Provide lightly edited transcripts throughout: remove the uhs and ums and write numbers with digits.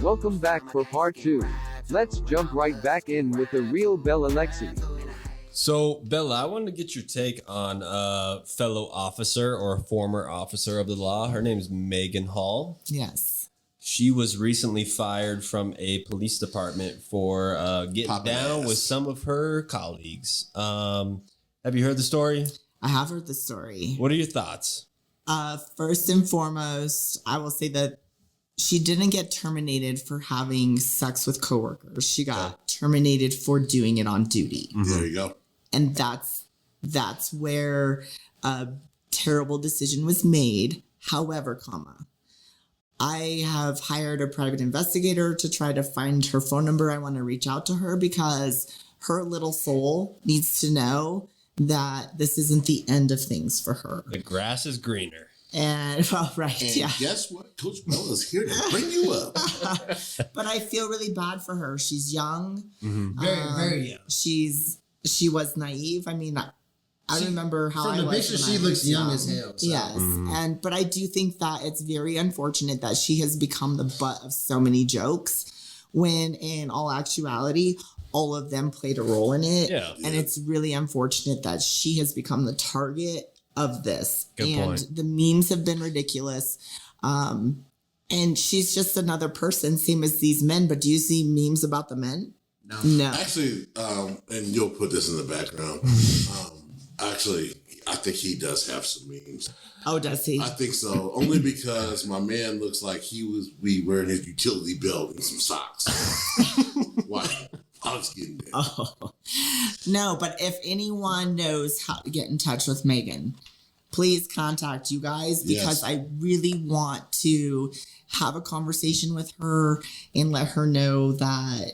Welcome back for part 2. Let's jump right back in with the Real Bella Lexi. So, Bella, I wanted to get your take on a fellow officer or a former officer of the law. Her name is Maegan Hall. Yes. She was recently fired from a police department for getting Popping down ass. with some of her colleagues. Have you heard the story? I have heard the story. What are your thoughts? First and foremost, I will say that she didn't get terminated for having sex with coworkers. She got terminated for doing it on duty. There you go. And that's where a terrible decision was made. However, I have hired a private investigator to try to find her phone number. I want to reach out to her because her little soul needs to know that this isn't the end of things for her. The grass is greener. And, well, right, And yeah. guess what? Coach Bella's here to bring you up. But I feel really bad for her. She's young. Very young. She was naive. I mean, I remember how From I the was picture, when she I looks was young as hell. So. Yes, but I do think that it's very unfortunate that she has become the butt of so many jokes, when in all actuality, all of them played a role in it. Yeah. And it's really unfortunate that she has become the target of this. Good and point. the memes have been ridiculous. And she's just another person, same as these men. But do you see memes about the men? No. Actually, and you'll put this in the background. Actually, I think he does have some memes. Oh, does he? I think so. Only because my man looks like we wearing his utility belt and some socks. Why? I was getting there. Oh. No, but if anyone knows how to get in touch with Maegan, please contact you guys, because Yes. I really want to have a conversation with her and let her know that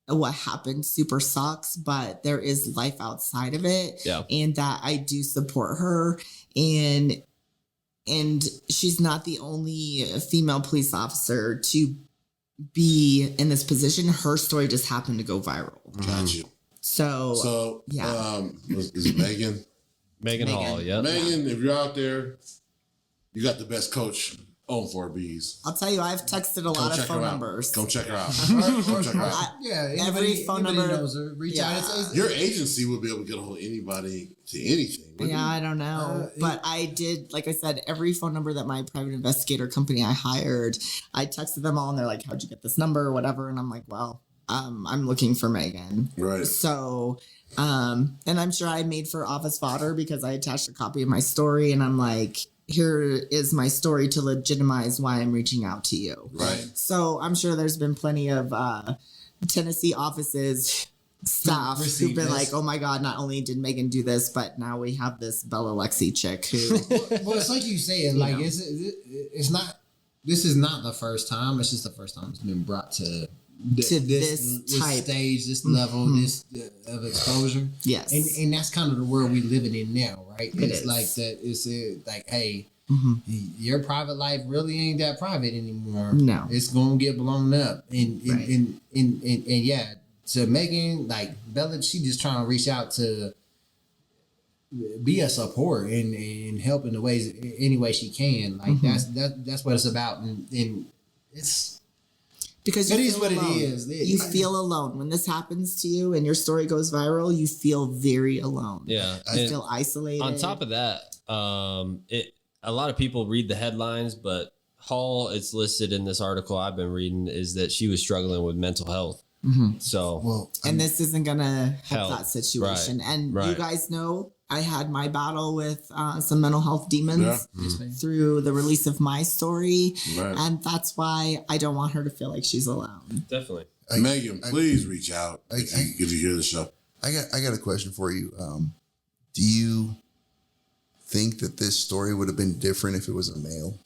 what happened super sucks, but there is life outside of it. Yeah. And that I do support her. And she's not the only female police officer to be in this position. Her story just happened to go viral. Got you. So Yeah. Is it Megan? Maegan Hall, yeah. Megan, if you're out there, you got the best coach on 4Bs. I'll tell you, I've texted a lot of phone numbers. Go check her out. Go check her out. Yeah, Every phone anybody number- knows her. Reach Yeah. out. It's- Your agency will be able to get a hold of anybody to anything. wouldn't Yeah, you? I don't know. Uh, But I did, like I said, every phone number that my private investigator company I hired, I texted them all and they're like, how'd you get this number or whatever? And I'm like, well, I'm looking for Maegan. Right. So, and I'm sure I made for office fodder because I attached a copy of my story and I'm like, here is my story to legitimize why I'm reaching out to you. Right. So I'm sure there's been plenty of Tennessee offices staff who've Received been this. like, oh my God, not only did Maegan do this, but now we have this Bella Lexi chick who, Well, it's like you said. Like know. it's not. This is not the first time. It's just the first time it's been brought to this type. stage, this level, this of exposure. yes. And that's kind of the world we living in now, right? It's is. like that. It's like, hey, Mhm. your private life really ain't that private anymore. No. It's gonna get blown up, and Right. and yeah. To Megan, like Bella, she just trying to reach out to be a support and help in the ways any way she can. Like that's what it's about, and it's. Because It you is feel what it alone. is. You feel alone. When this happens to you and your story goes viral, you feel very alone. Yeah. You And feel isolated. on top of that, a lot of people read the headlines, but Hall, it's listed in this article I've been reading, is that she was struggling with mental health. Mhm. So Well, And this isn't going to help Help. that situation. And you Right. guys know I had my battle with some mental health demons Yeah. Mm-hmm. through the release of my story. Right. And that's why I don't want her to feel like she's alone. definitely. Megan, please reach out if you hear the show. I got a question for you. Do you think that this story would have been different if it was a male?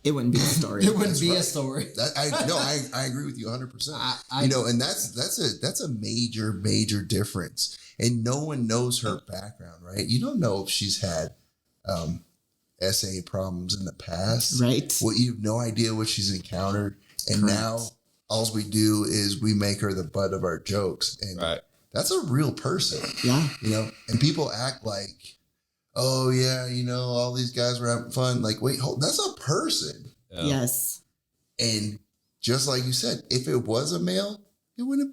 It wouldn't be a story. it wouldn't That's be a right. story. I agree with you 100%. I- You know, and that's a major difference. And no one knows her background, right? You don't know if she's had SA problems in the past. Right. Well, you have no idea what she's encountered. And Correct. now all we do is we make her the butt of our jokes. And Right. that's a real person. Yeah. You know, and people act like, oh yeah, you know, all these guys were having fun. Like, wait, hold, that's a person. Yeah. Yes. And just like you said, if it was a male, it wouldn't have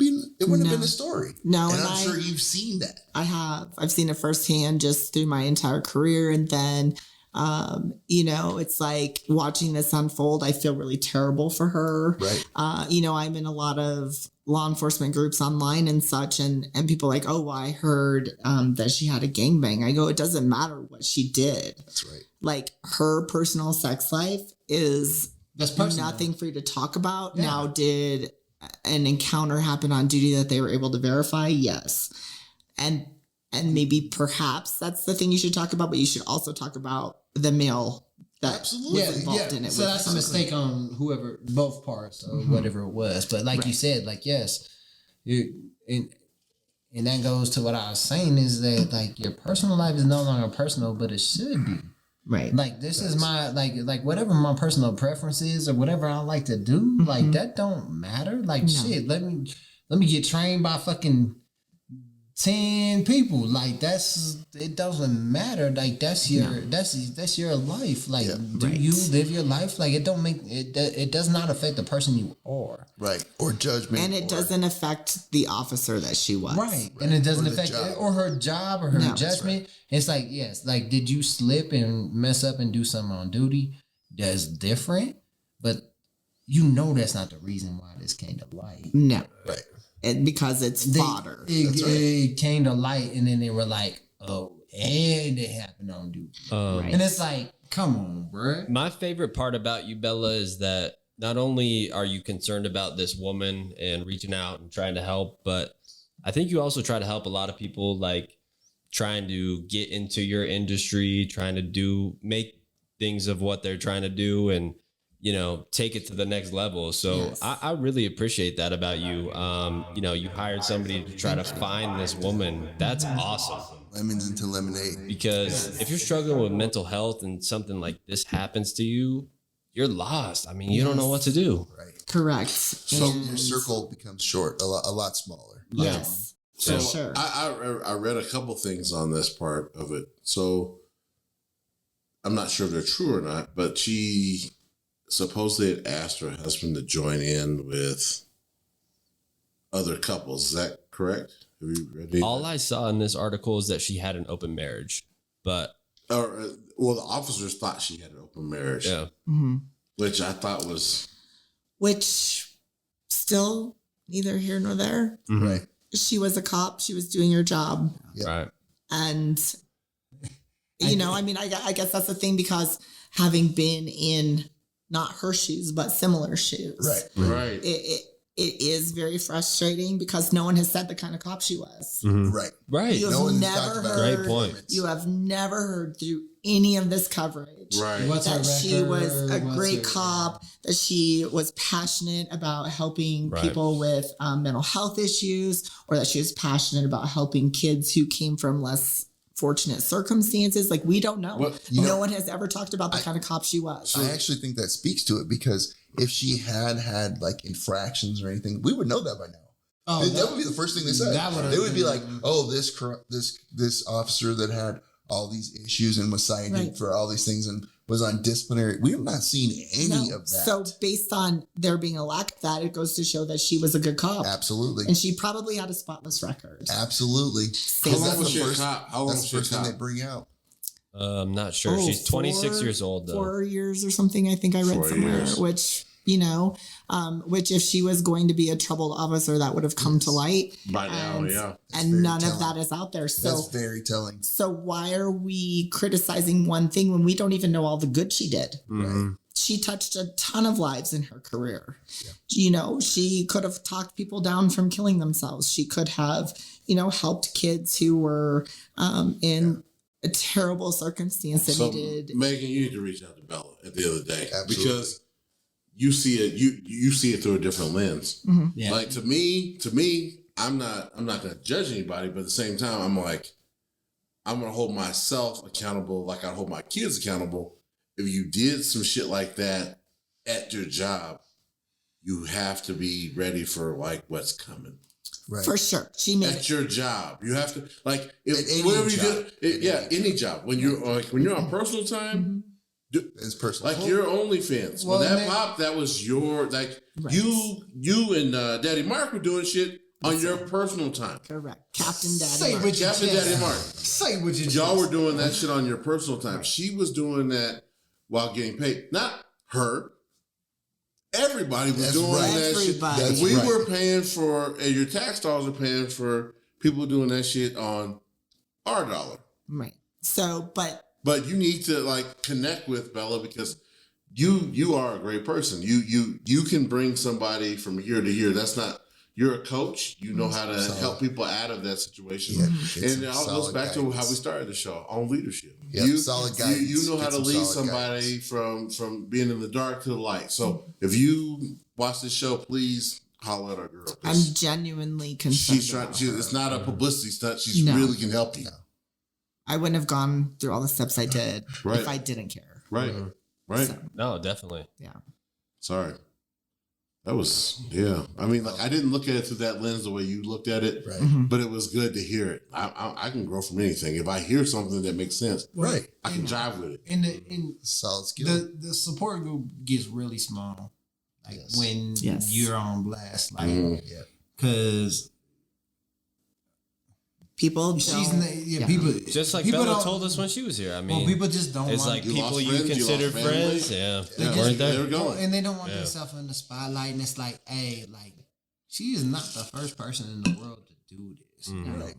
been a story. No, and I'm sure you've seen that. I've seen it firsthand just through my entire career. And then, it's like watching this unfold, I feel really terrible for her. Right. I'm in a lot of law enforcement groups online and such, and people are like, oh, well, I heard that she had a gangbang. I go, it doesn't matter what she did. That's right. Like, her personal sex life is nothing for you to talk about. Yeah. Now, did an encounter happen on duty that they were able to verify? Yes. And maybe perhaps that's the thing you should talk about, but you should also talk about the male that Absolutely. was involved in it. So that's a mistake on whoever, both parts or whatever it was. But like you said, like, yes, and that goes to what I was saying is that like your personal life is no longer personal, but it should be. Right. Like this is my like whatever my personal preference is or whatever I like to do, like that don't matter. Like shit, let me get trained by fucking 10 people. Like it doesn't matter. Like that's your life. Like do you live your life? Like it don't make it does not affect the person you are. Right. Or judgment. And it doesn't affect the officer that she was. Right. And it doesn't Or the affect job. or her job or her judgment. It's like, yes, like did you slip and mess up and do something on duty? That's different. But you know that's not the reason why this came to light. No. Right. Because it's fodder. It came to light and then they were like, oh, and it happened on duty. And it's like, come on, bro. My favorite part about you, Bella, is that not only are you concerned about this woman and reaching out and trying to help, but I think you also try to help a lot of people, like trying to get into your industry, trying to make things of what they're trying to do and, take it to the next level. So Yes. I really appreciate that about you. You hired somebody to try to find this woman. That's awesome. Lemons into lemonade. Because if you're struggling with mental health and something like this happens to you, you're lost. I mean, you don't know what to do. Right. Correct. So your circle becomes short, a lot smaller. Yes. So For sure. I read a couple things on this part of it. So I'm not sure if they're true or not, but she supposedly had asked her husband to join in with other couples. Is that correct? Have you read anything? All I saw in this article is that she had an open marriage, but The officers thought she had an open marriage, yeah. which I thought was Which still neither here nor there. Right. She was a cop. She was doing her job. Yep. Right. And, I guess that's the thing, because having been in not her shoes, but similar shoes. right. It is very frustrating because no one has said the kind of cop she was. Right. Right. You have No one's never talked about heard. Great point. You have never heard through any of this coverage Right. What's her that she was a record? great What's her- cop, that she was passionate about helping Right. people with mental health issues, or that she was passionate about helping kids who came from less fortunate circumstances. Like, we don't know. What- No one has ever talked about the kind of cop she was. I actually think that speaks to it, because if she had like infractions or anything, we would know that by now. Oh, that would be the first thing they said. that would've They would be been- like, "Oh, this officer that had all these issues and was cited Right. for all these things and was on disciplinary." We have not seen any No. of that. So based on there being a lack of that, it goes to show that she was a good cop. Absolutely, And she probably had a spotless record. absolutely. How long That's was the she a first- cop? How long That's was the she a first thing they cop? bring out. I'm not sure. Oh, She's 26 years old, though. 4 years or something, I think I read 4 somewhere, years. which, which if she was going to be a troubled officer, that would have come to light. By now, And- yeah. And very none of telling. that is out there. That's So, very telling. so why are we criticizing one thing when we don't even know all the good she did? Mhm. She touched a ton of lives in her career. She could have talked people down from killing themselves. She could have, helped kids who were in a terrible circumstance that So, needed. Megan, you need to reach out to Bella at the end of the day. Absolutely. Because you see it, you see it through a different lens. Yeah. Like to me, I'm not gonna judge anybody, but at the same time, I'm like, I'm gonna hold myself accountable like I hold my kids accountable. If you did some shit like that at your job, you have to be ready for like what's coming. Right. For sure. She made At your job. You have to like if At any whatever you job. do, any job. When you're on personal time, It's personal. Like your OnlyFans. Well, When that man- popped, that was your like Right. you and Daddy Mark were doing shit on your personal time. Correct. Captain Daddy. Say Mark. what you Captain just- Daddy Mark. Say what you Y'all just- were doing that shit on your personal time. She was doing that while getting paid. Not her. Everybody was That's doing right. that shit. Everybody. That's We right. were paying for, and your tax dollars are paying for people doing that shit on our dollar. Right. So, but But you need to like connect with Bella because you are a great person. You can bring somebody from year to year. That's not, you're a coach. You know how to Solid. help people out of that situation. Yeah, And it's it all some goes solid back to guidance. how we started the show on leadership. Yep, solid guidance. You know how Get to some lead solid somebody from being in the dark to the light. So if you watch this show, please holler at our girl. 'cause I'm genuinely concerned. she's trying. about She, her. it's not a publicity stunt. She No. really can help you. No. I wouldn't have gone through all the steps I did Right. if I didn't care. Right. Right. So, No, definitely. yeah. Sorry. That was, yeah. I mean, like, I didn't look at it through that lens the way you looked at it, Right. Mhm. but it was good to hear it. I can grow from anything. If I hear something that makes sense, Right. I can jive with it. in Solid skill. the support group gets really small, like Yes. when Yes. you're on blast, like yeah. because People she's don't. yeah, people Just like people Bella don't- told us when she was here. I mean, well, people just don't. it's want like You people lost you friends, you consider lost family. friends. Yeah, Yeah, weren't there there? we go. Well, and they don't want Yeah. themselves in the spotlight, and it's like, hey, like she is not the first person in the world to do this. Mhm. Like,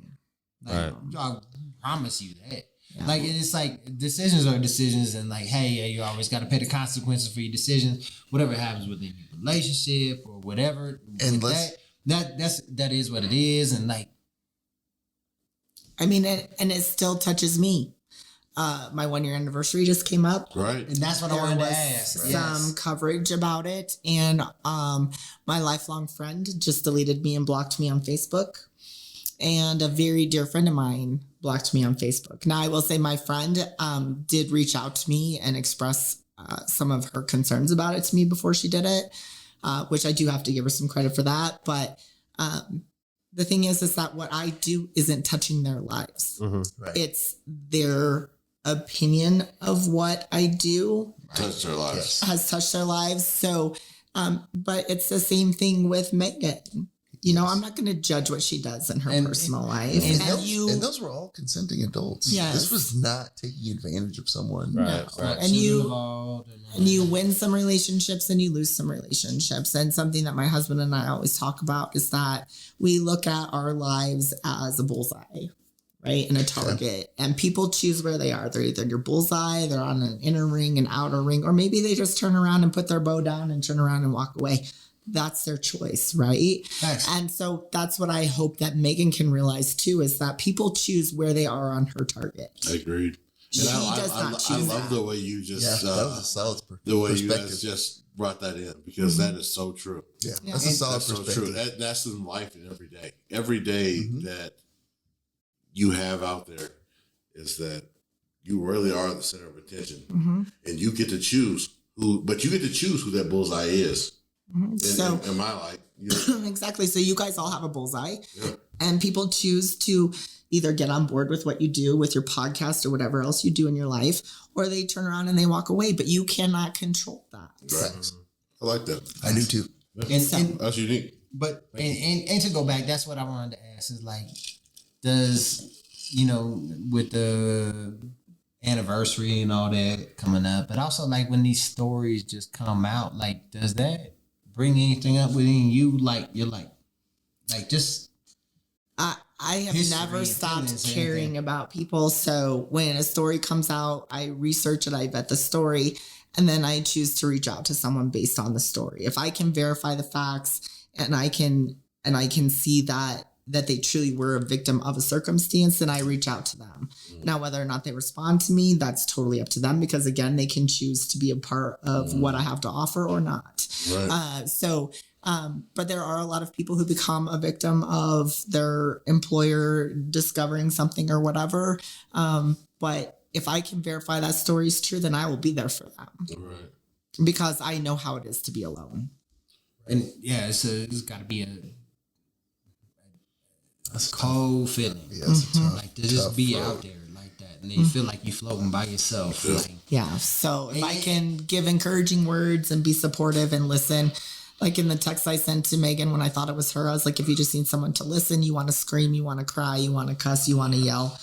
Right. I promise you that. Yeah. Like, and it's like decisions are decisions, and like, hey, you always got to pay the consequences for your decisions, whatever happens within your relationship or whatever. And With let's- that is what it is, and like, I mean, and it still touches me. My 1 year anniversary just came up. Right. and that's what I There wanted to was ask. some Yes. coverage about it, and my lifelong friend just deleted me and blocked me on Facebook, and a very dear friend of mine blocked me on Facebook. Now, I will say my friend did reach out to me and express some of her concerns about it to me before she did it, which I do have to give her some credit for that. But the thing is that what I do isn't touching their lives. Right. It's their opinion of what I do Touched their lives. has touched their lives. So, but it's the same thing with Megan. You know, Yes. I'm not going to judge what she does in her And- personal life. and And, those were all consenting adults. Yes. This was not taking advantage of someone. Right, No. right. And you- Children involved and you win some relationships and you lose some relationships. And something that my husband and I always talk about is that we look at our lives as a bullseye, right? And a target. And people choose where they are. They're either your bullseye, they're on an inner ring, an outer ring, or maybe they just turn around and put their bow down and turn around and walk away. That's their choice, right? Nice. And so that's what I hope that Megan can realize too, is that people choose where they are on her target. Agreed. She And does not I choose love that. the way you just Yeah, that was a solid the way you perspective. guys just brought that in because that is so true. Yeah, Yeah. that's a And solid That's so perspective. true. That's in life and every day. Every day Mhm. that you have out there is that you really are the center of attention, Mm-hmm. and you get to choose who. But you get to choose who that bullseye is. So In my life, you know, exactly. So you guys all have a bullseye, yeah. and people choose to either get on board with what you do with your podcast or whatever else you do in your life, or they turn around and they walk away. But you cannot control that. Right. I like that. I do too. and That's unique. But and to go back, that's what I wanted to ask is like, does with the anniversary and all that coming up, but also like when these stories just come out, like does that bring anything up within you? Like you're like just I have History never and stopped feelings and caring everything. about people. So when a story comes out, I research it, I vet the story, and then I choose to reach out to someone based on the story. If I can verify the facts and I can see that they truly were a victim of a circumstance, then I reach out to them. Now, whether or not they respond to me, that's totally up to them because again, they can choose to be a part of what I have to offer or not. Right. But there are a lot of people who become a victim of their employer discovering something or whatever. But if I can verify that story is true, then I will be there for them Right. because I know how it is to be alone. and yeah, it's got to be a cold feeling. Yeah, it's a tough, Like to just tough be road. out there like that. and then you feel like you floating by yourself. Like, Yeah. So if I can give encouraging words and be supportive and listen, like in the text I sent to Megan when I thought it was her, I was like, if you just need someone to listen, you want to scream, you want to cry, you want to cuss, you want to yell,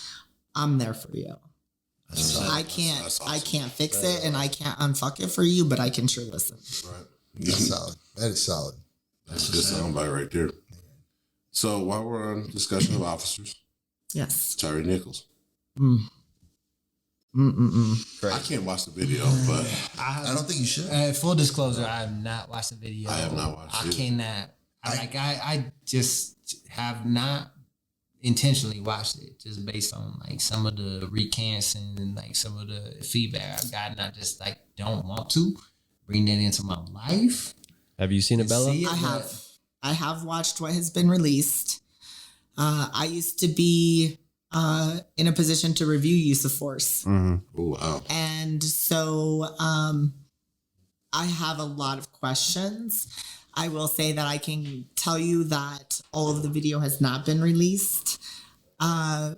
I'm there for you. I can't fix it and I can't unfuck it for you, but I can sure listen. Right. That's solid. That is solid. That's a good soundbite right there. So while we're on discussion of officers, Yes. Tyre Nichols. I can't watch the video, but I don't think you should. full disclosure, I have not watched the video. I have not watched it. I just have not intentionally watched it, just based on like some of the recants and like some of the feedback I've gotten. I just like don't want to bring that into my life. Have you seen it, Bella? I have watched what has been released. I used to be in a position to review use of force. oh, wow. And so I have a lot of questions. I will say that I can tell you that all of the video has not been released. I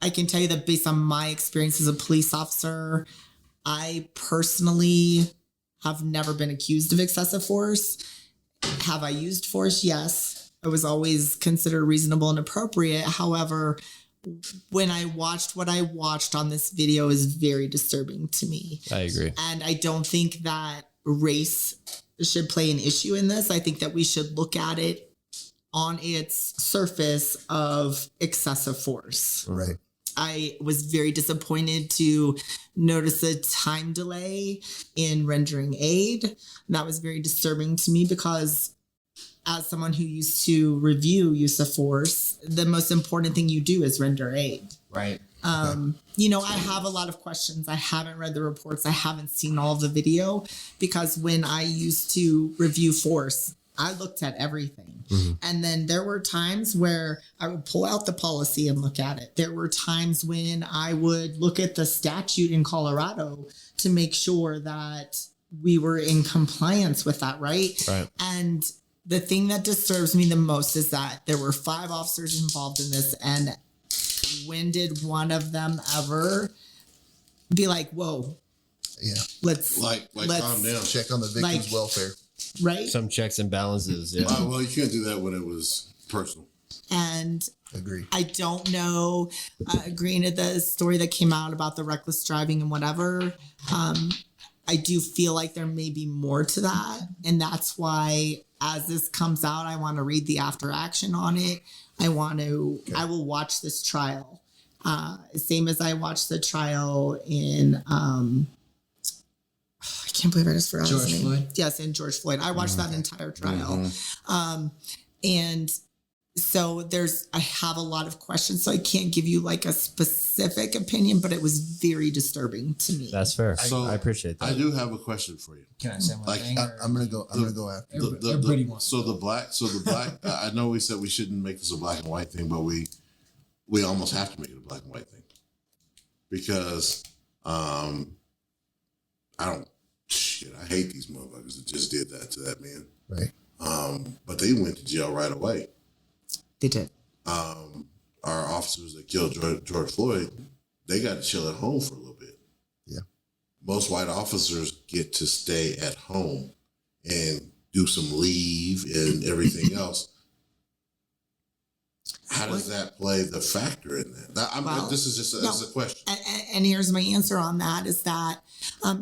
can tell you that based on my experience as a police officer, I personally have never been accused of excessive force. Have I used force? Yes. It was always considered reasonable and appropriate. However, when I watched what I watched on this video is very disturbing to me. I agree. And I don't think that race should play an issue in this. I think that we should look at it on its surface of excessive force. Right. I was very disappointed to notice a time delay in rendering aid. That was very disturbing to me because as someone who used to review use of force, the most important thing you do is render aid. Right. You know, I have a lot of questions. I haven't read the reports. I haven't seen all of the video because when I used to review force, I looked at everything. And then there were times where I would pull out the policy and look at it. There were times when I would look at the statute in Colorado to make sure that we were in compliance with that, right? Right. And the thing that disturbs me the most is that there were 5 officers involved in this. And when did one of them ever be like, whoa, Yeah. let's calm down. Check on the victim's welfare. right? Some checks and balances. Yeah. Well, you can't do that when it was personal. And Agree. I don't know, agreeing to the story that came out about the reckless driving and whatever. I do feel like there may be more to that. And that's why as this comes out, I want to read the after action on it. I will watch this trial. Same as I watched the trial in, I can't believe I just forgot his name. Floyd? Yes, in George Floyd. I watched that entire trial. And so I have a lot of questions, so I can't give you like a specific opinion, but it was very disturbing to me. That's fair. So I appreciate that. I do have a question for you. Can I say one Like, thing? I'm gonna go after. Everybody wants to The black. I know we said we shouldn't make this a black and white thing, but we almost have to make it a black and white thing because I hate these motherfuckers that just did that to that man. Right. But they went to jail right away. They did. Our officers that killed George Floyd, they got to chill at home for a little bit. Yeah. Most white officers get to stay at home and do some leave and everything else. How does that play the factor in that? This is just a question. And here's my answer on that is that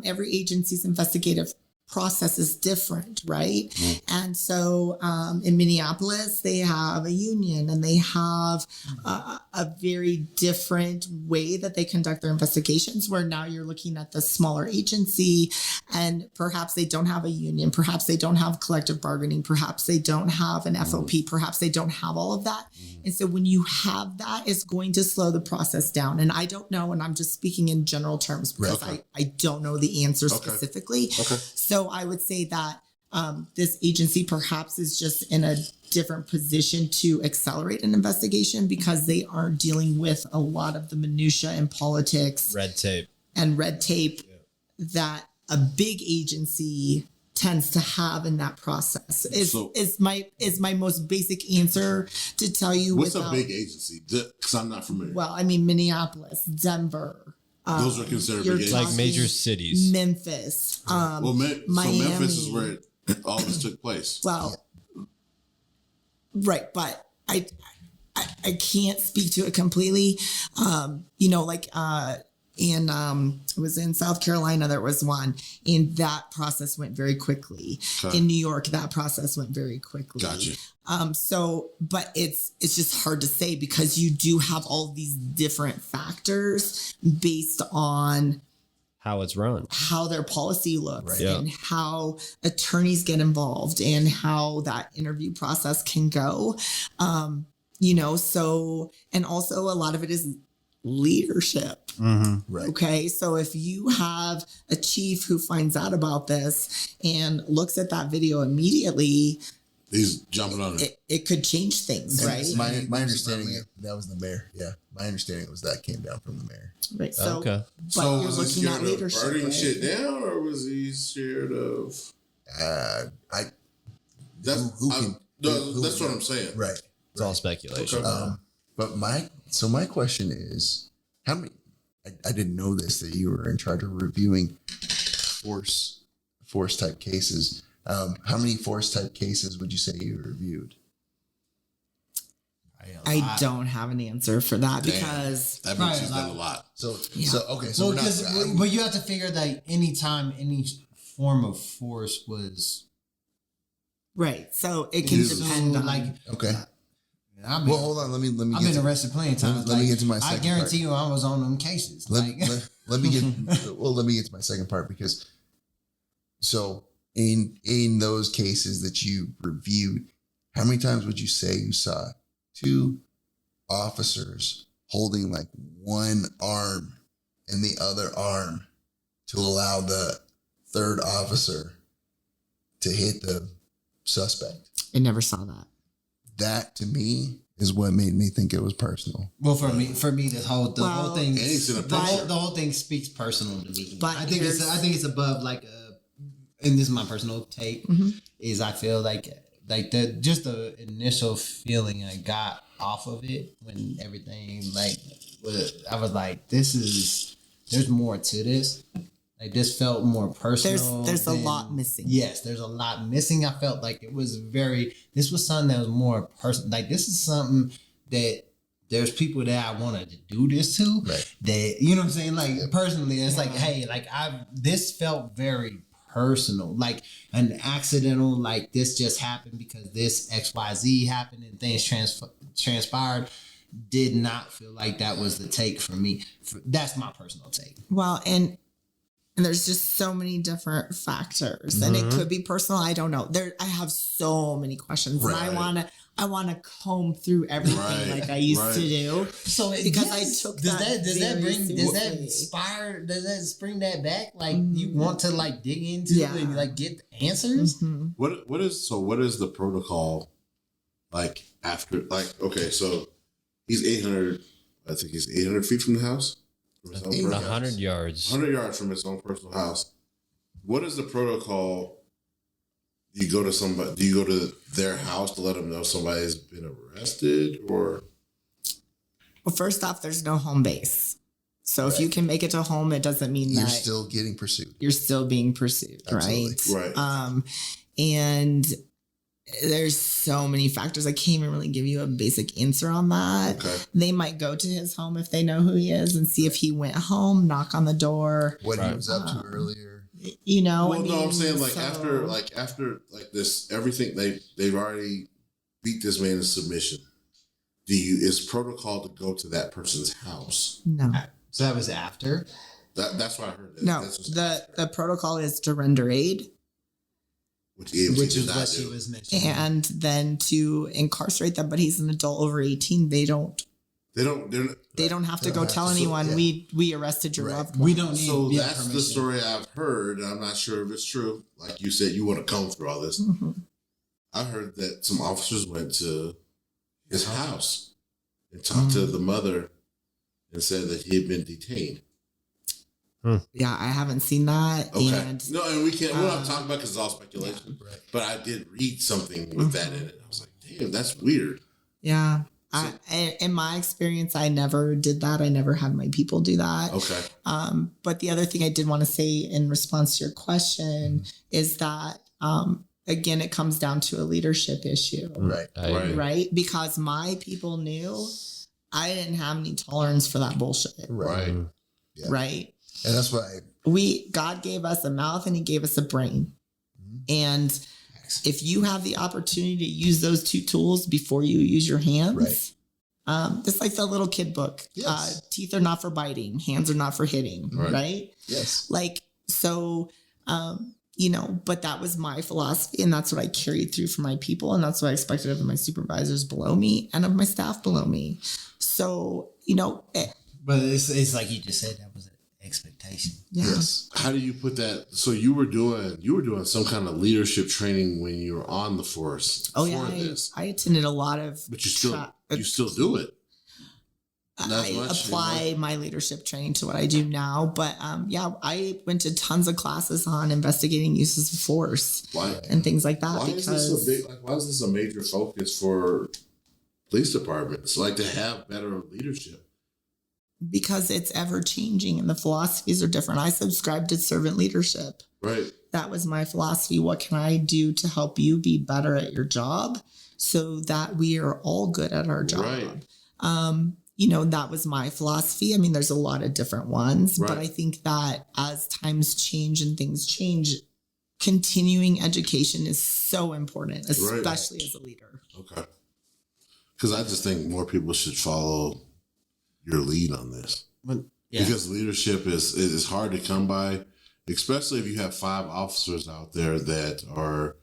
every agency's investigative process is different, right? And so in Minneapolis, they have a union and they have a very different way that they conduct their investigations, where now you're looking at the smaller agency and perhaps they don't have a union, perhaps they don't have collective bargaining, perhaps they don't have an FOP, perhaps they don't have all of that. And so when you have that, it's going to slow the process down. And I don't know, and I'm just speaking in general terms because I don't know the answer specifically. Okay. So I would say that this agency perhaps is just in a different position to accelerate an investigation because they aren't dealing with a lot of the minutia and politics, Red tape that a big agency tends to have in that process. Is my most basic answer to tell you. What's a big agency? Because I'm not familiar. Well, I mean, Minneapolis, Denver, Those are considered you're big Like talking major cities. Memphis, Well, Miami. so Memphis is where all this took place. Well, right, but I can't speak to it completely. It was in South Carolina, there was one, and that process went very quickly. Okay. In New York, that process went very quickly. Gotcha. But it's just hard to say because you do have all these different factors based on How it's run. how their policy looks Right. Yeah. and how attorneys get involved and how that interview process can go. And also a lot of it is leadership. Right. Okay. So if you have a chief who finds out about this and looks at that video immediately, He's jumping on it. it could change things, And right? my understanding, that was the mayor. Yeah. My understanding was that came down from the mayor. Right. So, Okay. but you're was he looking at scared of leadership. burning right? shit down, or was he scared of? That's Who can- who that's would what know? I'm saying. Right. It's all speculation. Okay. But my question is, how many? I didn't know this, that you were in charge of reviewing force type cases. How many force type cases would you say you reviewed? I don't have an answer for that Damn. because That means he's Right, done a lot. So Yeah. okay. So Well, we're not. but you have to figure that anytime any form of force was right. So it can so, depend on like Okay. I've been, Well, hold on. Let me I've get been to, arrested plenty of times. let me get to my I second guarantee part. you, I was on them cases. Let Like, me get let me get to my second part, because so in those cases that you reviewed, how many times would you say you saw two officers holding like one arm and the other arm to allow the third officer to hit the suspect? I never saw that. That to me is what made me think it was personal. well, for me, the whole thing, And he's in a the picture. whole thing speaks personal to me. But I think it's above like and this is my personal take, is I feel like the initial feeling I got off of it when everything I was like, there's more to this. Like this felt more personal. There's a lot missing. Yes, there's a lot missing. I felt like this was something that was more personal. Like this is something that there's people that I wanted to do this to. Right. That, you know what I'm saying? Like personally, it's like, hey, like this felt very personal. Like an accidental, like this just happened because this XYZ happened and things transpired. Did not feel like that was the take for me. That's my personal take. Well, and there's just so many different factors, and it could be personal. I don't know. I have so many questions, and I wanna comb through everything Right, like I used to right. do. So Because I took that very seriously. does that spring that back? Like you want to like dig into Yeah. and like get the answers? Mhm. What is the protocol like after, like, okay, so he's 800, I think he's 800 feet from the house? From his own personal 100 house? yards. 100 yards from his own personal house. What is the protocol? Do you go to their house to let them know somebody's been arrested, or? Well, first off, there's no home base. So if you can make it to home, it doesn't mean You're that still getting pursued. you're still being pursued, Absolutely. right? Right. And there's so many factors. I can't even really give you a basic answer on that. Okay. They might go to his home if they know who he is and see if he went home, knock on the door, What he Right. was up to earlier. you know. Well, no, I'm saying like so- after this, everything they've already beat this man in submission. Is protocol to go to that person's house? No. So that was after. That's what I heard. No, That's what's the protocol is to render aid which EMT Which did is not what do. she was mentioning. and then to incarcerate them. But he's an adult over 18. They don't They don't. They're not, have to They don't go have tell to, anyone yeah. we arrested your Right. loved one. We don't need so yeah, that's the permission. story I've heard, and I'm not sure if it's true. Like you said, you want to comb through all this. Mhm. I heard that some officers went to his house and talked to the mother and said that he had been detained. Yeah, I haven't seen that. Okay. And No, and we're not talking about because it's all speculation. Right. But I did read something with that in it. I was like, damn, that's weird. yeah, In my experience, I never did that. I never had my people do that. Okay. But the other thing I did want to say in response to your question is that, again, it comes down to a leadership issue. Right. Right? Because my people knew I didn't have any tolerance for that bullshit. Right. Yeah. Right? And that's why God gave us a mouth and he gave us a brain. And if you have the opportunity to use those two tools before you use your hands, it's like the little kid book. Yes. Teeth are not for biting, hands are not for hitting, right? Yes. Like, so, but that was my philosophy, and that's what I carried through for my people, and that's what I expected of my supervisors below me and of my staff below me. So, but it's like you just said, that was an expectation. yeah. Yes. How do you put that? So you were doing some kind of leadership training when you were on the force. Oh for yeah, this. I attended a lot of. But you still do it. Not I as much apply anymore. my leadership training to what I do now, but I went to tons of classes on investigating uses of force Why? and things like that Why is this a major focus for police departments? Like to have better leadership. because it's ever changing and the philosophies are different. I subscribe to servant leadership. Right. That was my philosophy. What can I do to help you be better at your job so that we are all good at our job? Right. That was my philosophy. I mean, there's a lot of different ones, but Right. I think that as times change and things change, continuing education is so important, especially as a leader. Okay. Because I just think more people should follow your lead on this. Because leadership is hard to come by, especially if you have 5 officers out there that are.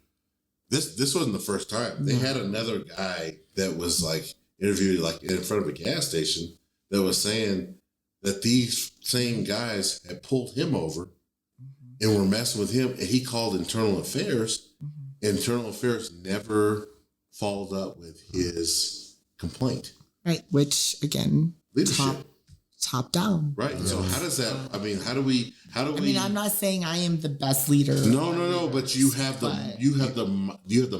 This wasn't the first time. They had another guy that was like interviewed like in front of a gas station that was saying that these same guys had pulled him over and were messing with him, and he called internal affairs. Internal affairs never followed up with his complaint. Right. Which again, Leadership. top down. Right. So how does that? I mean, how do we? I mean, I'm not saying I am the best leader. No. But you have the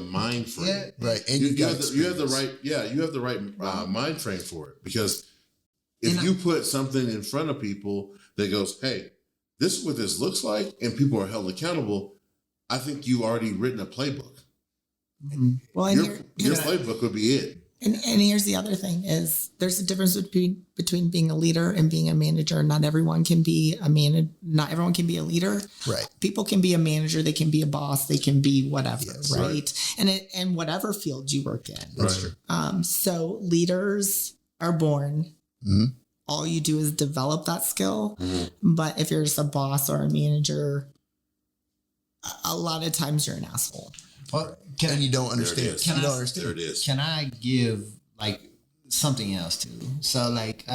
mind frame. Yeah. Right. And You got have the experience. right. Yeah, you have the right mind frame for it. Because if you put something in front of people that goes, "Hey, this is what this looks like," and people are held accountable, I think you've already written a playbook. Well, and Your playbook would be it. And here's the other thing is there's a difference between being a leader and being a manager. Not everyone can be a manager. Not everyone can be a leader. Right. People can be a manager. They can be a boss. They can be whatever. Yes, right. And whatever field you work in. That's true. So leaders are born. Mhm. All you do is develop that skill. But if you're just a boss or a manager, a lot of times you're an asshole. Well, And you don't understand. is. You Can don't I- understand. There it is. Can I give like something else too? So like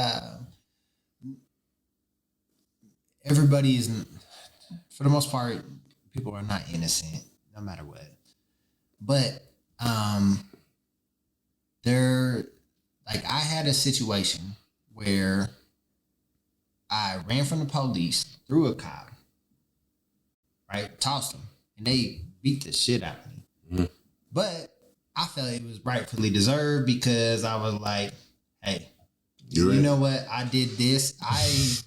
everybody isn't, for the most part, people are not innocent no matter what. But I had a situation where I ran from the police, threw a cop, right? Tossed him, and they beat the shit out of me. But I felt it was rightfully deserved because I was like, hey, you know what? I did this.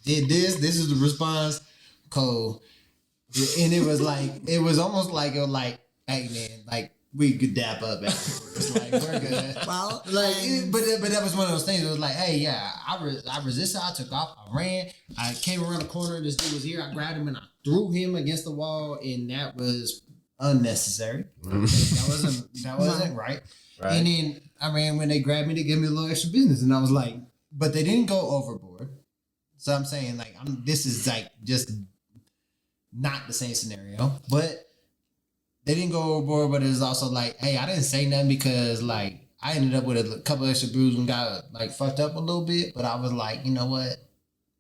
This is the response. Cool. And it was almost like, hey man, like we could dap up afterwards. Like we're good. Well, But that was one of those things. It was like, hey, yeah, I resisted. I took off. I ran. I came around the corner. This dude was here. I grabbed him and I threw him against the wall, and that was unnecessary. That wasn't right. And then I ran when they grabbed me to give me a little extra business, and I was like, but they didn't go overboard. So I'm saying like this is like just not the same scenario, but they didn't go overboard. But it's also like, hey, I didn't say nothing because like I ended up with a couple extra bruises and got like fucked up a little bit. But I was like, you know what,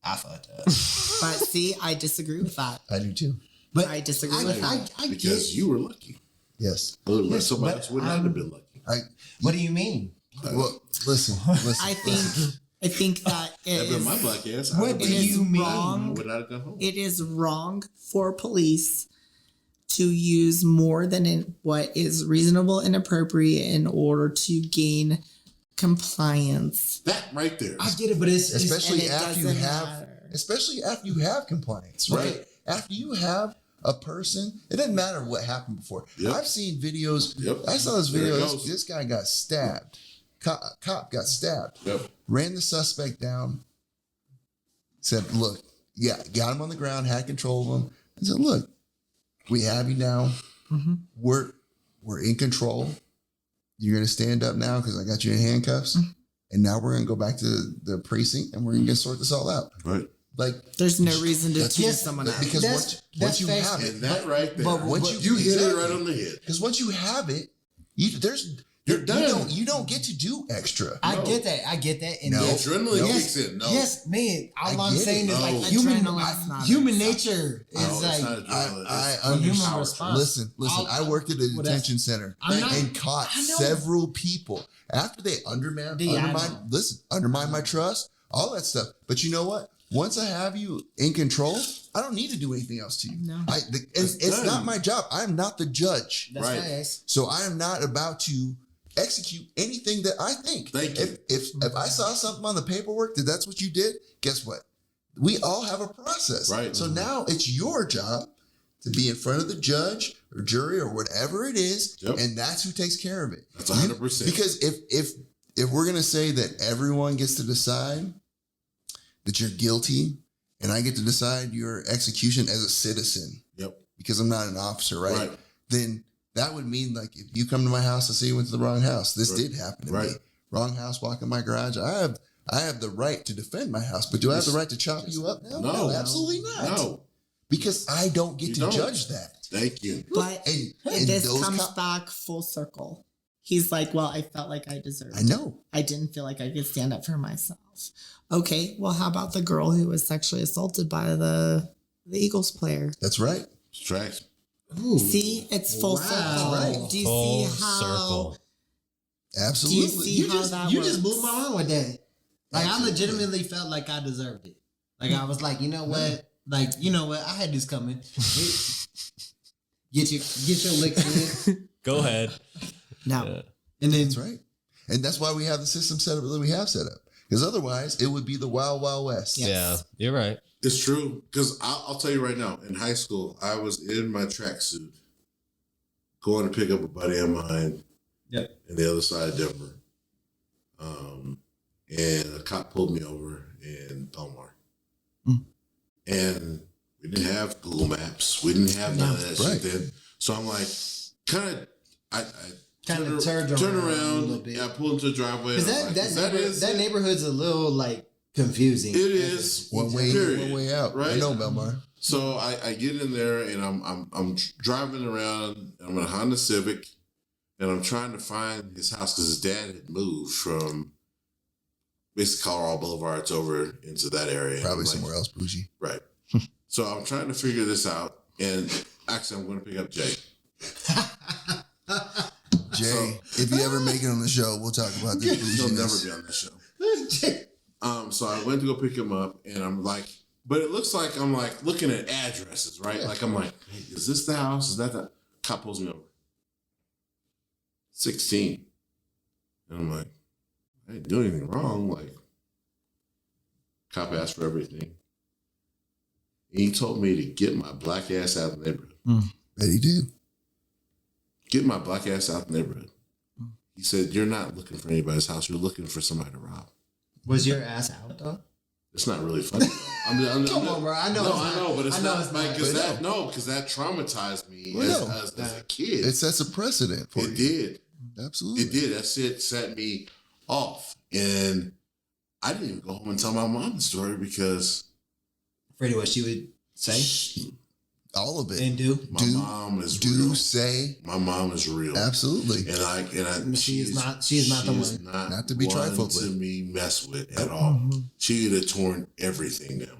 I fucked up. but see, I disagree with that. I do too. But I disagree with that. I Because you were lucky. Yes. Otherwise, somebody else would not have been lucky. What do you mean? Well, listen. I think that That'd been is, my black ass. What do you mean? wrong. I would not have gone home. It is wrong for police to use more than what is reasonable and appropriate in order to gain compliance. That right there. I get it, but it's especially and it after you doesn't have, matter. especially after you have compliance, right? Okay. After you have a person, it doesn't matter what happened before. Yep. I've seen videos. Yep. I saw this There it video. goes. This guy got stabbed. Cop got stabbed. Yep. Ran the suspect down. Said, "Look, yeah, got him on the ground. Had control of him." And said, "Look, we have you now. Mm-hmm. We're in control. You're gonna stand up now because I got you in handcuffs." And now we're going to go back to the precinct and we're going to sort this all out. Right. Like, There's no reason to That's- choose yes, someone else. because That's once you facts. have it, And that right there. but once you hit it exactly. right on the head. Because once you have it, You're done. You don't get to do extra. I No. get that. And No. yes, Adrenaline yes, kicks in. No. yes, man. All I I'm get saying it. is like No. Adrenaline's not human acceptable. nature is No, it's like not adrenaline. I It's understand. human response. Listen. I worked at a Well, detention center I'm not- and caught I know. several people after they undermine Yeah, I know. my trust, all that stuff. But you know what? Once I have you in control, I don't need to do anything else to you. No. It's done. not my job. I'm not the judge. that's Right. facts. So I am not about to execute anything that I think. Thank you. If I saw something on the paperwork that's what you did, guess what? We all have a process. Right. So now it's your job to be in front of the judge or jury or whatever it is, Yep. and that's who takes care of it. That's 100%. Because if we're gonna say that everyone gets to decide that you're guilty, and I get to decide your execution as a citizen, Yep. because I'm not an officer, right? Right. Then that would mean like if you come to my house and say you went to the wrong house, this Right. did happen to me. Right. Wrong house, walk in my garage. I have the right to defend my house, but do I have the right to chop you up now? No. Absolutely not. No. Because I don't get You to don't. judge that. Thank you. But And this those comes back full circle. He's like, well, I felt like I deserved I know. I didn't feel like I could stand up for myself. Okay, well, how about the girl who was sexually assaulted by the Eagles player? That's right. It's tracks. Ooh. See, it's full Wow. circle. Right. Do you Full see how? circle. Absolutely. see how that You just works? blew my mind with that. Like Absolutely. I legitimately felt like I deserved it. Like I was like, you know what? Like, you know what? I had this coming. Get your licks in. Go ahead. No. Yeah. And then That's right. And that's why we have the system set up that we have set up. Because otherwise, it would be the Wild Wild West. Yes. Yeah, you're right. It's true. Because I'll tell you right now, in high school, I was in my tracksuit going to pick up a buddy of mine Yep. in the other side of Denver. And a cop pulled me over in Belmar. Mm. And we didn't have Google Maps. We didn't have none of that Right. shit then. So I'm like, I Kinda turn turned around a around. little bit. I pull into the driveway. because and I'm like, that neighborhood's a little like confusing. It is. One way in, Period. one way out. Right? I know, Belmar. So I get in there and I'm driving around. I'm in a Honda Civic, and I'm trying to find his house because his dad had moved from basically Colorado Boulevard over into that area. Probably I'm like, somewhere else, bougie. Right. So I'm trying to figure this out, and actually I'm going to pick up Jay. Jay, if you ever make it on the show, we'll talk about this He'll never bouginess. be on this show. So I went to go pick him up, and I'm like, but it looks like I'm like looking at addresses, right? Yeah. Like I'm like, hey, is this the house? Is that the cop pulls me over? 16. And I'm like, I didn't do anything wrong. Like, cop asked for everything. And he told me to get my black ass out of the neighborhood. Bet he did. Get my black ass out of the neighborhood. He said, you're not looking for anybody's house. You're looking for somebody to rob. Was your ass out though? It's not really funny. Come on, bro. I know. No, it's I not. know, but it's I know not it's like not. because But that because that traumatized me Well, as a kid. It sets a precedent for It you. did. Absolutely. It did. That shit set me off, and I didn't even go home and tell my mom the story because Freddie, what she would say All of it. and do. my Do- mom is Do real. say My mom is real. absolutely. And I She is not the one. Not to be trifled to with. be messed with at all. She'd have torn everything down.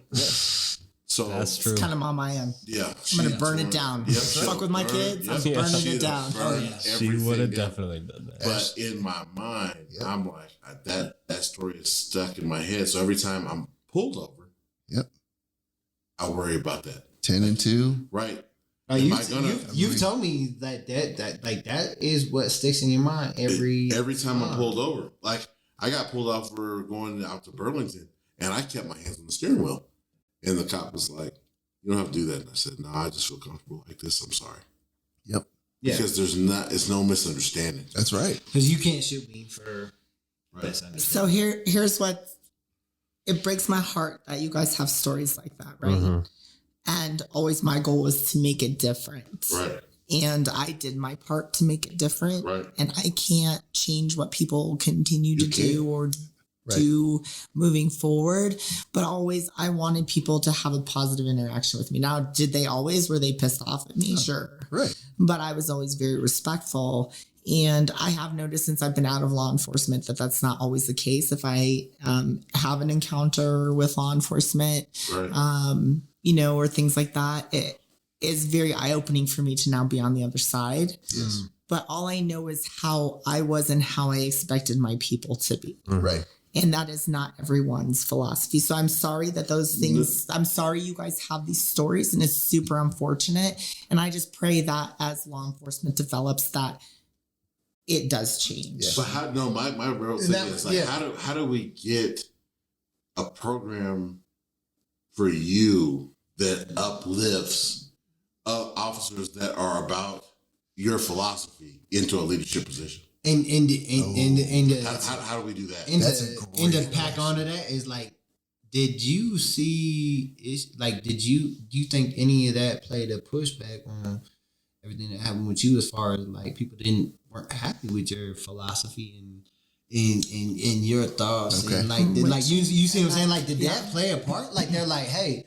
So That's true. It's kind of mom I am. yeah, I'm gonna burn it down. Yep, Fuck with my kids, I'm burning it down. Oh, yeah. She would have definitely done that. But in my mind, Yep. I'm like that story is stuck in my head. So every time I'm pulled over, Yep. I worry about that. 10 and 2. Right? Oh, Am I gonna- you've told me that is what sticks in your mind every Every time I'm time. pulled over, like I got pulled out for going out to Burlington, and I kept my hands on the steering wheel. And the cop was like, "You don't have to do that." And I said, "No, I just feel comfortable like this. I'm sorry." Yep. Yeah. Because it's no misunderstanding. That's right. Because you can't shoot me for misunderstanding. So here's what it breaks my heart that you guys have stories like that, right? Mm-hmm. And always my goal was to make it different. Right. And I did my part to make it different. Right. And I can't change what people continue to You do can't. or Right. do moving forward. But always I wanted people to have a positive interaction with me. Now, did they always? Were they pissed off at me? Sure. Right. But I was always very respectful. And I have noticed since I've been out of law enforcement that that's not always the case. If I have an encounter with law enforcement, Right. you know, or things like that, it is very eye-opening for me to now be on the other side. Yes. But all I know is how I was and how I expected my people to be. Right. And that is not everyone's philosophy. So I'm sorry that those things, I'm sorry you guys have these stories, and it's super unfortunate. And I just pray that as law enforcement develops, that it does change. Yeah. But how? No, my real thing is like, how do we get a program for you that uplifts officers that are about your philosophy into a leadership position? How How do we do that? That's a and great to pack question. onto that is like, did you see? Do you think any of that played a pushback on everything that happened with you, as far as like people weren't happy with your philosophy and in your thoughts, Okay. and like you see what I'm saying? Like, did Yeah. that play a part? Like, they're like, hey,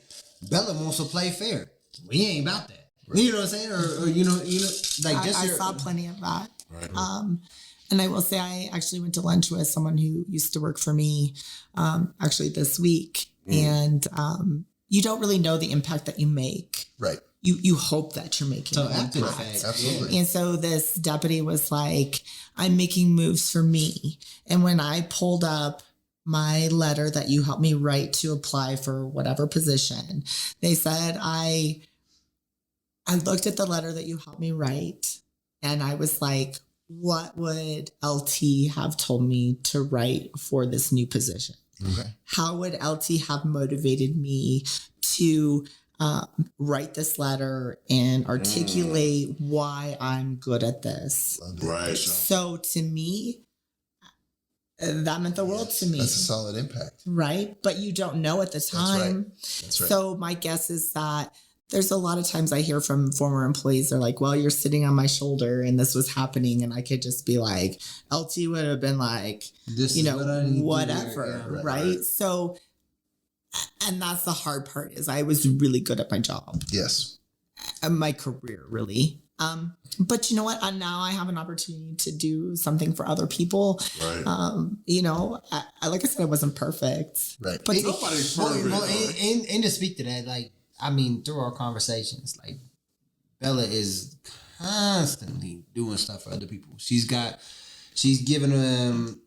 Bella wants to play fair. We ain't about that. You know what I'm saying? Or you know, like just I saw plenty of that. Right. And I will say I actually went to lunch with someone who used to work for me actually this week. And you don't really know the impact that you make. Right. You hope that you're making So an after the impact. fact, Absolutely. And so this deputy was like, I'm making moves for me. And when I pulled up my letter that you helped me write to apply for whatever position, they said, I looked at the letter that you helped me write, and I was like, what would LT have told me to write for this new position? Okay. How would LT have motivated me to write this letter and articulate why I'm good at this? Love it. Right. So to me, that meant the world to me. That's a solid impact. Right? But you don't know at the time. That's right. So my guess is that there's a lot of times I hear from former employees, they're like, well, you're sitting on my shoulder and this was happening. And I could just be like, LT would have been like, this you is know, what I need to do. whatever. Yeah, right? So, and that's the hard part, is I was really good at my job Yes. and my career, really. But you know what? Now I have an opportunity to do something for other people. Right. You know, I like I said, I wasn't perfect. Right. But Nobody's perfect. Well, right? and to speak to that, like, I mean, through our conversations, like, Bella is constantly doing stuff for other people. She's given them,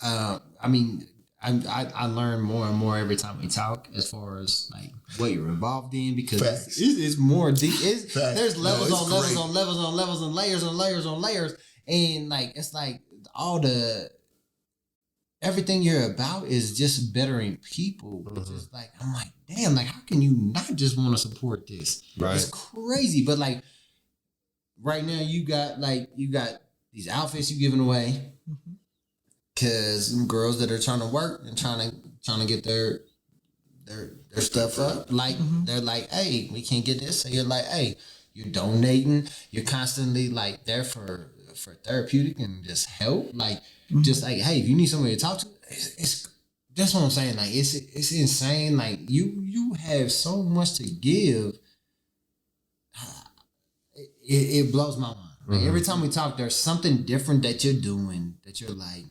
I mean, I learn more and more every time we talk, as far as like what you're involved in, because it's more deep. There's levels on levels on levels on levels and layers on layers on layers, and like it's like everything you're about is just bettering people. It's just like, I'm like, damn, like, how can you not just want to support this? Right. It's crazy. But like right now you got these outfits you giving away. Cause girls that are trying to work and trying to get their stuff up, like they're like, hey, we can't get this. So you're like, hey, you're donating. You're constantly like there for therapeutic and just help. Like, just like, hey, if you need somebody to talk to, it's that's what I'm saying. Like, it's insane. Like, you have so much to give. It blows my mind. Like, every time we talk, there's something different that you're doing that you're like,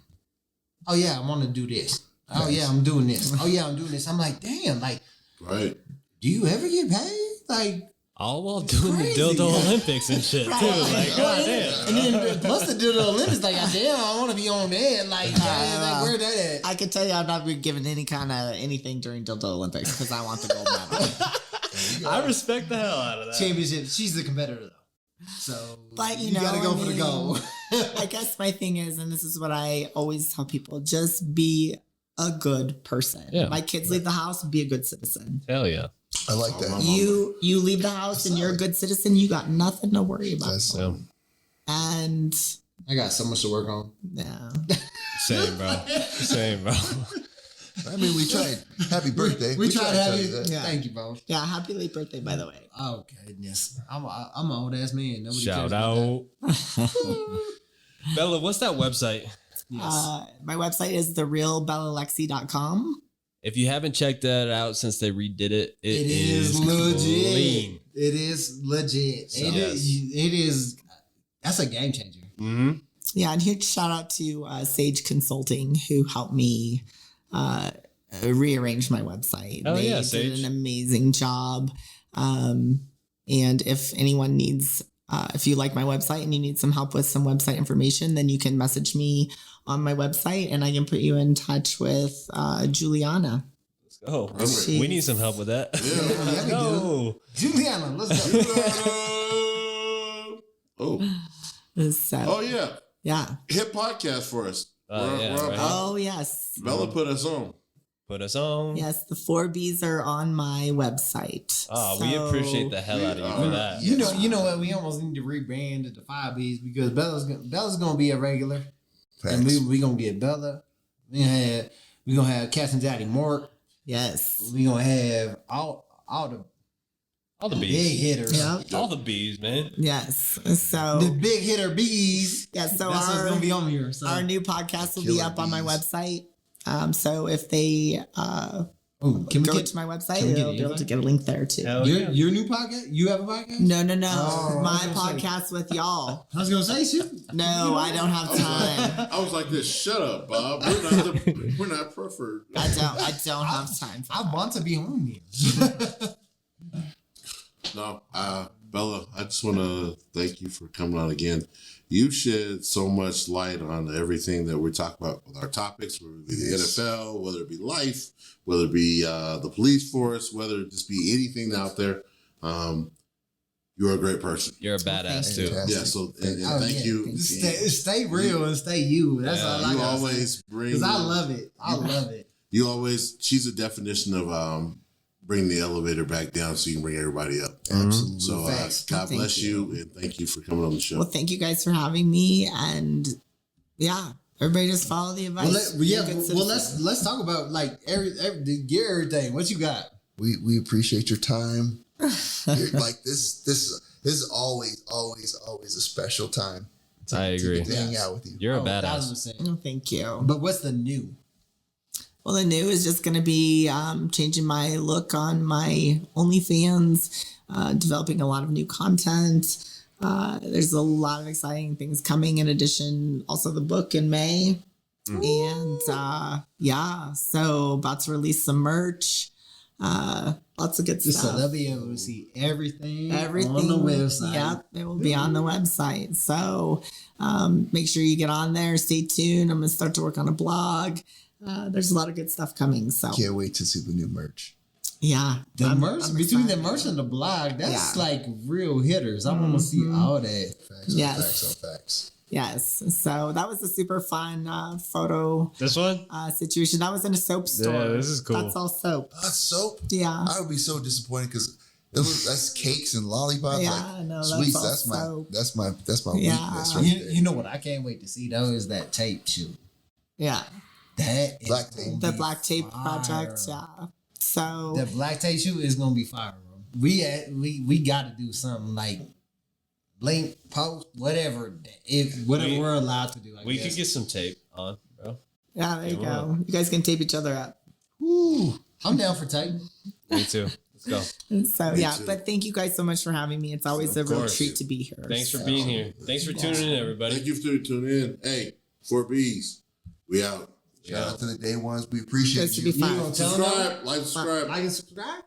oh yeah, I want to do this. Oh yeah, I'm doing this. Oh yeah, I'm doing this. I'm like, damn, like, Right. do you ever get paid? Like, All while doing the crazy. dildo Olympics and shit too. Like, goddamn. and then plus the dildo Olympics, like, damn, I want to be on that. Like, like, where that at? I can tell you I'm not being given any kind of anything during Dildo Olympics because I want the gold medal. I respect the hell out of that. Championship. She's the competitor though, so But you know, gotta go I for the mean, gold. I guess my thing is, and this is what I always tell people, just be a good person. Yeah. My kids leave the house, be a good citizen. Hell yeah. I like that. You leave the house and you're a good citizen, you got nothing to worry about. That's Yeah. And I got so much to work on. yeah. Same, bro. Same, bro. I mean, we tried. Happy birthday. We tried to have tell you. that. Yeah. Thank you, bro. Yeah, happy late birthday, by the way. Oh goodness, I'm an old ass man. Nobody Shout cares about out. Bella, what's that website? that. Yes. My website is therealbellalexi.com. If you haven't checked that out since they redid it, It is legit. clean. It is legit. So- It is. That's a game changer. Mm-hmm. Yeah, and huge shout out to Sage Consulting who helped me rearrange my website. Oh, They yeah, did Sage. an amazing job. And if anyone needs, if you like my website and you need some help with some website information, then you can message me on my website and I can put you in touch with Juliana. Oh, Perfect. we need some help with that. Yeah. Yeah, we No. Juliana, let's go. So, Oh yeah, yeah. hit podcast for us. Oh, yeah, on right. Oh, yes. Bella put us on. Put us on. Yes, the 4Bs are on my website. Oh, we So- appreciate the hell out of you for that. You know what? We almost need to rebrand it to 5Bs because Bella's gonna be a regular, and Facts. we gonna get Bella. We gonna have Captain Daddy Mark. Yes. We gonna have all the All the big bees. hitters. Yeah. All the bees, man. Yes. The So, big hitter bees. yeah, so That's what's gonna be on here. So. our new podcast will be Killer up on my bees. website. So if they Oh, can we go get to my website, can we get they'll an be able to invite? get a link there too. Hell yeah. your new podcast? You have a podcast? No, no, no. Oh, I my was gonna say. podcast with y'all. I was gonna say shit. No, I don't have time. I was like this. Shut up, Bob. We're not preferred. I don't have time for I that. want to be on here. No, Bella, I just want to thank you for coming on again. You shed so much light on everything that we're talking about with our topics, whether it be the Yes. NFL, whether it be life, whether it be the police force, whether it just be anything out there. You're a great person. You're a badass too. Fantastic. Yeah, so and Oh, thank yeah. you. Stay real and stay you. That's Yeah, all I You gotta always bring. because I love it. I love it. You always. She's a definition of bring the elevator back down so you can bring everybody up. Absolutely. So Facts. God Thank bless you. you and thank you for coming on the show. Well, thank you guys for having me, and yeah, everybody just follow the advice. Be a good citizen. let's talk about like everything. What you got? We appreciate your time. You're like this is always a special time. I agree. To hang out with you. You're a Oh, badass. 1000%. Oh, thank you. But what's the new? Well, the new is just going to be changing my look on my OnlyFans, developing a lot of new content. There's a lot of exciting things coming. In addition, also the book in May. And yeah, so about to release some merch. Lots of good So stuff. they'll be able to see everything Everything on the website. Yep, it will be on the website. So make sure you get on there. Stay tuned. I'm going to start to work on a blog. There's a lot of good stuff coming. So Can't wait to see the new merch. yeah, The merch I'm between the excited. merch and the blog, that's Yeah. like real hitters. I want to see all that. Facts Yes. on facts on facts. Yes. So that was a super fun photo This one? situation. That was in a soap store. Yeah, this is cool. That's all soap. That's soap. Yeah. I would be so disappointed because that's cakes and lollipops. Yeah, like, no, that's sweets. all That's my soap. that's my Yeah. weakness right there. You know what I can't wait to see though is that tape shoot. Yeah. That is Black gonna tape. The be black tape fire. project. Yeah. So The black tape shoot is gonna be fire, bro. We got to do something like link, post, whatever. Whatever we're allowed to do. I We guess. could get some tape on, bro. yeah, there you Yeah, go. You guys can tape each other up. Woo. I'm down for tape. Me too. Let's go. So Me yeah, too. but thank you guys so much for having me. It's always a Of real course. treat to be here. Thanks for So, being here. Thanks for tuning in, everybody. Thank you for tuning in. Hey, 4Bs, we out. Shout out to the day ones. We appreciate This should you. be fun. gonna tell them? Subscribe, like, subscribe. Like and subscribe.